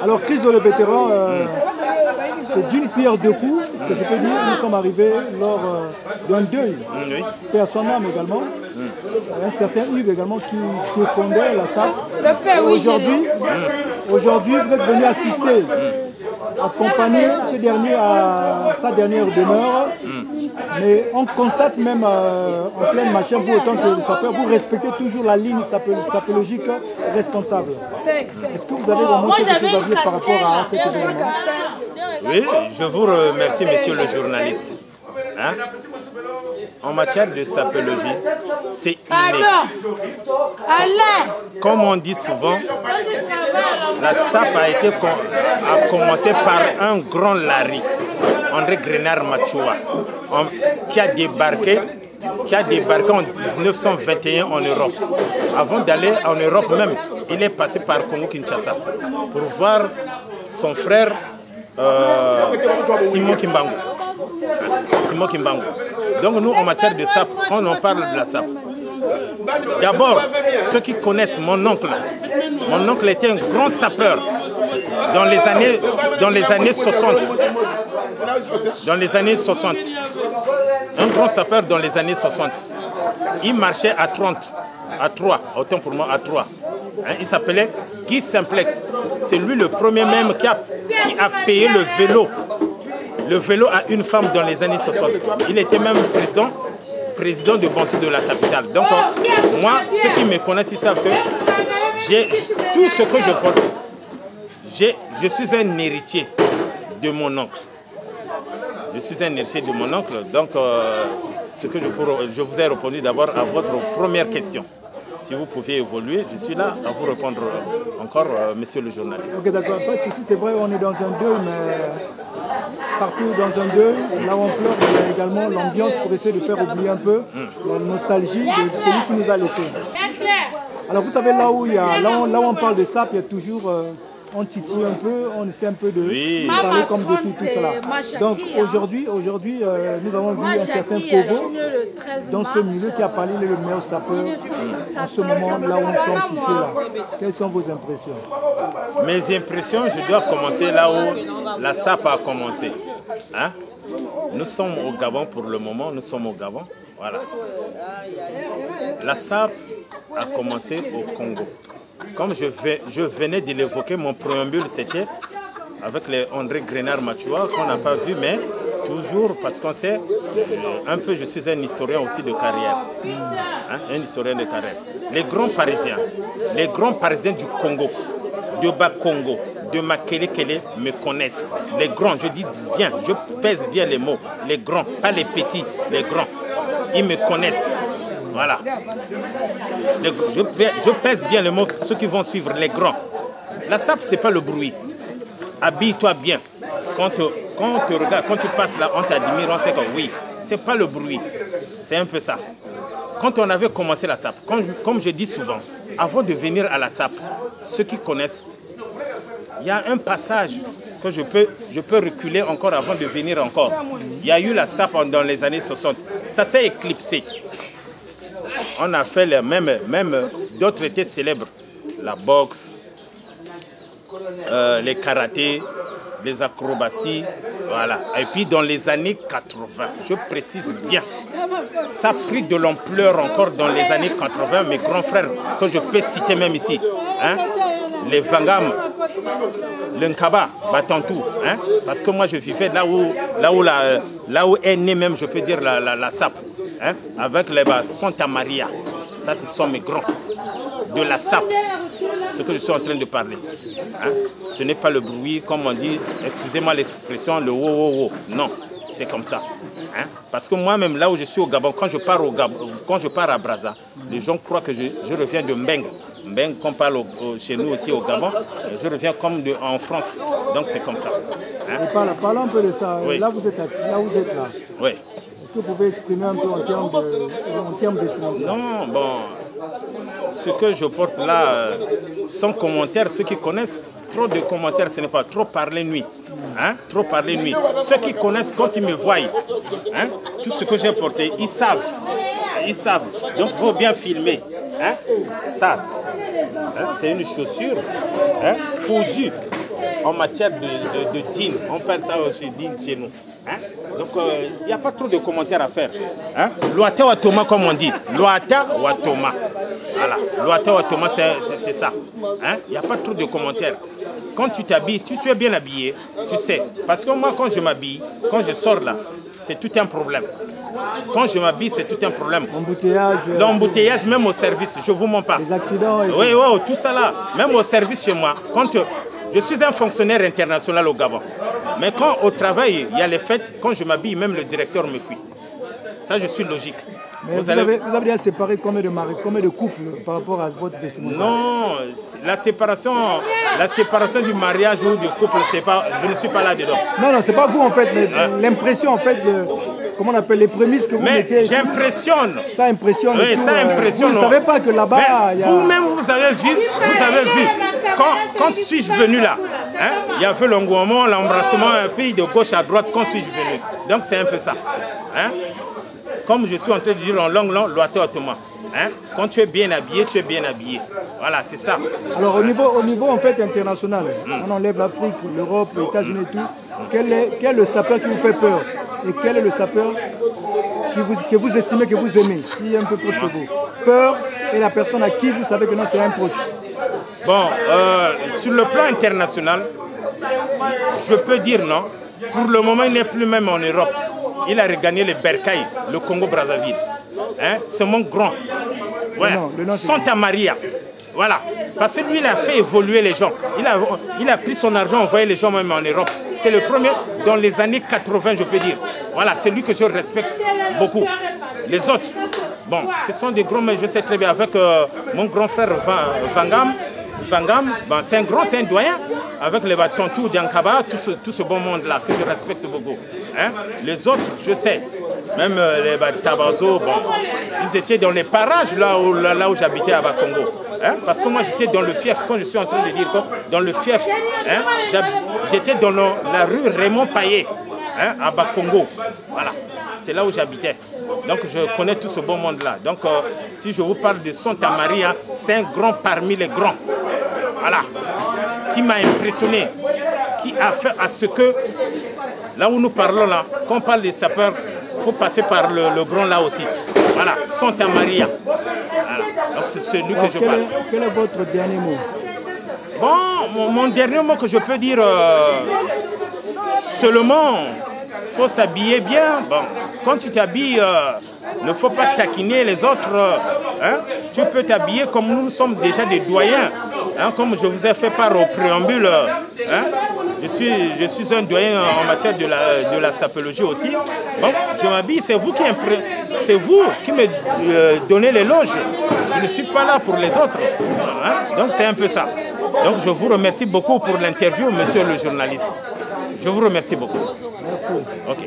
Alors, crise de le vétéran, c'est d'une pierre deux coups que je peux dire. Nous sommes arrivés lors d'un deuil. Oui. Personne n'âme également. Un certain Hugues également qui fondait la SAP. Aujourd'hui, vous êtes venu assister, accompagner ce dernier à sa dernière demeure. Mais on constate même en pleine machine, vous autant que le sapeur, vous respectez toujours la ligne sapologique responsable. Est-ce que vous avez vraiment quelque chose à dire par rapport à cet événement? Oui, je vous remercie, monsieur le journaliste. Hein? En matière de sapologie, c'est inné. Comme on dit souvent, la SAP a commencé par un grand Larry, André Grenard Machua, qui a débarqué en 1921 en Europe. Avant d'aller en Europe même, il est passé par Congo-Kinshasa pour voir son frère Simon Kimbangu. Donc nous, en matière de SAP, quand on parle de la SAP, d'abord, ceux qui connaissent mon oncle était un grand sapeur dans les années 60. Dans les années 60. Un grand sapeur dans les années 60. Il marchait à 30, à 3, autant pour moi à 3. Hein, il s'appelait Guy Simplex. C'est lui le premier même qui a payé le vélo à une femme dans les années 60. Il était même président de Bantou de la capitale. Donc moi, ceux qui me connaissent, ils savent que j'ai tout ce que je porte. Je suis un héritier de mon oncle. Je suis un héritier de mon oncle. Donc ce que je vous ai répondu d'abord à votre première question. Si vous pouviez évoluer, je suis là à vous répondre encore, monsieur le journaliste. Ok, d'accord. Pas de souci, c'est vrai, on est dans un deuil, mais partout dans un deuil, là où on pleure, il y a également l'ambiance pour essayer de faire oublier un peu la nostalgie de celui qui nous a laissés. Alors vous savez, là où on parle de SAP, il y a toujours... on titille un peu, on essaie un peu de parler comme de tout cela. Donc aujourd'hui, nous avons vu un certain Pogo dans ce milieu qui a parlé le meilleur sapeur en ce moment là où nous sommes situés là. Quelles sont vos impressions? Mes impressions, je dois commencer là où la SAP a commencé. Hein? Nous sommes au Gabon pour le moment, nous sommes au Gabon. Voilà. La SAP a commencé au Congo. Comme je venais de l'évoquer, mon préambule, c'était avec les André Grenard Machua, qu'on n'a pas vu, mais toujours, parce qu'on sait, un peu, je suis un historien aussi de carrière. Hein, un historien de carrière. Les grands Parisiens du Congo, de Bas-Congo, de Makelekele me connaissent. Les grands, je dis bien, je pèse bien les mots. Les grands, pas les petits, les grands. Ils me connaissent. Voilà. Je pèse bien les mots, ceux qui vont suivre, les grands. La SAP, ce n'est pas le bruit. Habille-toi bien. Quand on te regarde, quand tu passes là, on t'admire, on sait que oui, ce n'est pas le bruit. C'est un peu ça. Quand on avait commencé la SAP, comme je dis souvent, avant de venir à la SAP, ceux qui connaissent, il y a un passage que je peux reculer encore avant de venir encore. Il y a eu la SAP dans les années 60. Ça s'est éclipsé. On a fait même d'autres étaient célèbres. La boxe, les karatés, les acrobaties, voilà. Et puis dans les années 80, je précise bien, ça a pris de l'ampleur encore dans les années 80. Mes grands frères, que je peux citer même ici, hein, les Vangam, le Nkaba, Batantou, hein, parce que moi je vivais là où est né même, je peux dire, la SAP. Hein, avec les Santa Maria, ça ce sont mes grands de la SAP, ce que je suis en train de parler. Hein, ce n'est pas le bruit, comme on dit, excusez-moi l'expression, le wo-wo-wo. Non, c'est comme ça. Hein, parce que moi-même, là où je suis au Gabon, quand je pars à Brazza, les gens croient que je reviens de Mbeng. Mbeng, qu'on parle chez nous aussi au Gabon, je reviens comme en France. Donc c'est comme ça. Hein. Parlons un peu de ça. Oui. Là, vous êtes là. Oui. Est-ce que vous pouvez exprimer un peu en termes de ce Non, bon, ce que je porte là, sans commentaire, ceux qui connaissent, trop de commentaires, ce n'est pas trop parler nuit. Hein? Trop parler nuit. Ceux qui connaissent, quand ils me voient, hein, tout ce que j'ai porté, ils savent. Ils savent. Donc, il faut bien filmer. Hein? Ça, hein, c'est une chaussure, hein, cousue. en matière de jean. On parle ça chez nous. Hein? Donc, il n'y a pas trop de commentaires à faire. Hein? Loata Watoma, comme on dit. Loata Watoma. Voilà, Loata Watoma, c'est ça. Hein? Il n'y a pas trop de commentaires. Quand tu t'habilles, tu es bien habillé, tu sais. Parce que moi, quand je m'habille, quand je sors là, c'est tout un problème. Quand je m'habille, c'est tout un problème. L'embouteillage, même au service, je ne vous mens pas. Les accidents. Oui, tout ça là. Même au service chez moi. Je suis un fonctionnaire international au Gabon. Mais quand au travail, il y a les fêtes, quand je m'habille, même le directeur me fuit. Ça, je suis logique. Mais vous avez déjà séparé combien de couples par rapport à votre vestimentaire? Non, la séparation du mariage ou du couple, je ne suis pas là-dedans. Non, c'est pas vous en fait, mais l'impression en fait de... Comment on appelle les prémices que vous mettez? J'impressionne. Ça impressionne. Oui, ça impressionne. Vous ne savez pas que là-bas... Vous-même, vous avez vu. Quand suis-je venu là, hein, il y avait l'engouement, l'embrassement, un pays de gauche à droite, quand suis-je venu. Donc c'est un peu ça. Hein? Comme je suis en train de dire en langue, Loata Watoma. Hein? Quand tu es bien habillé, tu es bien habillé. Voilà, c'est ça. Alors au niveau en fait international, on enlève l'Afrique, l'Europe, les États-Unis et tout, quel est le sapeur qui vous fait peur? Et quel est le sapeur que vous estimez, que vous aimez, qui est un peu proche de vous? Peur et la personne à qui vous savez que non, c'est un proche. Bon, sur le plan international, je peux dire non. Pour le moment, il n'est plus même en Europe. Il a regagné le Bercail, le Congo-Brazzaville. Hein? C'est mon grand. Ouais. Santa Maria. Voilà. Parce que lui, il a fait évoluer les gens. Il a pris son argent, envoyé les gens même en Europe. C'est le premier dans les années 80, je peux dire. Voilà, c'est lui que je respecte beaucoup. Les autres, bon, ce sont des grands, mais je sais très bien, avec mon grand frère Vangam, ben, c'est un doyen, avec les Tontou, Diankaba, tout ce bon monde-là, que je respecte beaucoup. Hein? Les autres, je sais. Même les Tabazo, bon, ils étaient dans les parages là où j'habitais à Bakongo. Hein? Parce que moi j'étais dans le fief, quand je suis en train de dire dans le fief, hein? J'étais dans la rue Raymond Payet, hein? À Bakongo. Voilà, c'est là où j'habitais. Donc je connais tout ce bon monde-là. Donc si je vous parle de Santa Maria, c'est un grand parmi les grands. Voilà, qui m'a impressionné, qui a fait à ce que, là où nous parlons là, quand on parle des sapeurs, il faut passer par le grand là aussi. Voilà, Santa Maria. Voilà. Donc c'est celui que je parle. Quel est votre dernier mot? Bon, mon dernier mot que je peux dire, seulement, il faut s'habiller bien. Bon, quand tu t'habilles, il ne faut pas taquiner les autres. Hein? Tu peux t'habiller comme nous sommes déjà des doyens. Hein? Comme je vous ai fait part au préambule. Hein? Je suis un doyen en matière de la sapologie aussi. Bon, je m'habille, c'est vous qui me donnez l'éloge. Je ne suis pas là pour les autres. Hein? Donc c'est un peu ça. Donc je vous remercie beaucoup pour l'interview, monsieur le journaliste. Je vous remercie beaucoup. Merci. Ok.